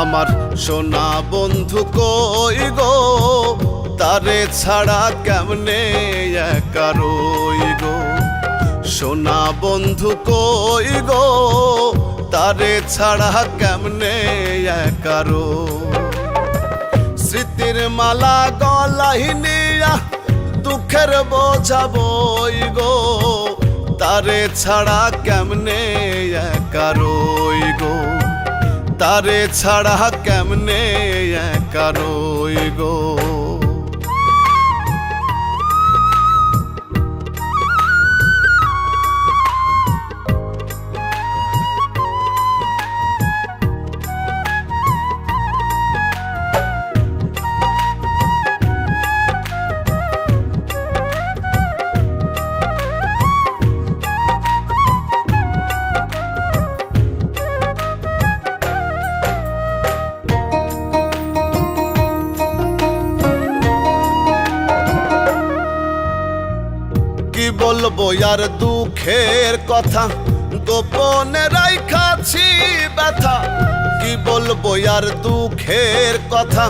আমার সোনা বন্ধু কই গো, তারে ছাড়া কেমনে একা রই গো। সোনা বন্ধু কই গো, তারে ছাড়া কেমনে একা রই। স্মৃতির মালা গলায় নিয়া দুঃখের বোঝা বই গো, তারে ছাড়া কেমনে একা রই গো। তারে ছাড়া কেমনে একা রই গো। কি বলবো আর দুঃখের কথা, গোপনে রাইখাছি ব্যথা। কি বলবো আর দুঃখের কথা,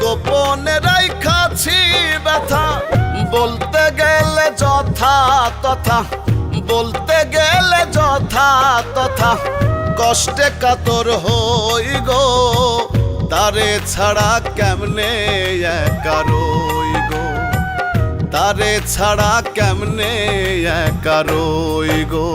গোপনে রাইখাছি ব্যথা। বলতে গেলে যথা তথা, বলতে গেলে যথা তথা, কষ্টে কাতর হই গো। তারে ছাড়া কেমনে একা রই গো। তারে ছাড়া কেমনে একা রই গো।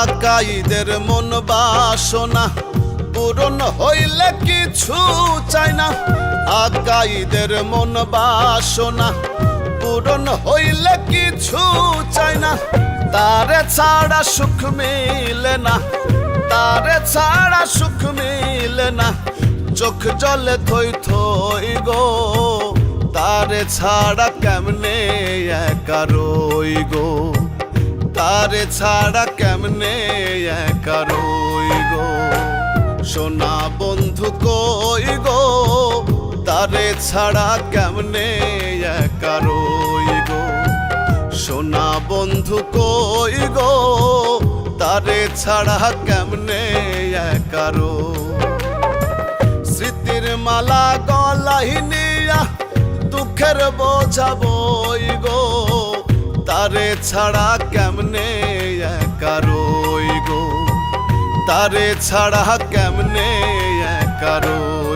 আকাইদের মন বাসনা পূরণ হইলে কিছু চাই না। আকাইদের মন বাসনা পূরণ হইলে কিছু চাই না। তারে ছাড়া সুখ মিলে না, তারে ছাড়া সুখ মিলে না। চোখ জলে থই থই গো, তারে ছাড়া কেমনে একা রই গো। তারে ছাড়া কেমনে একা রই গো। সোনা বন্ধু কই গো, তারে ছাড়া কেমনে একা রই গো। সোনা বন্ধু কই গো, তারে ছাড়া কেমনে একা রই। স্মৃতির মালা গলায় নিয়া দুঃখের বোঝা বই গো, তারে ছাড়া কেমনে একা রই গো। তারে ছাড়া কেমনে একা রই।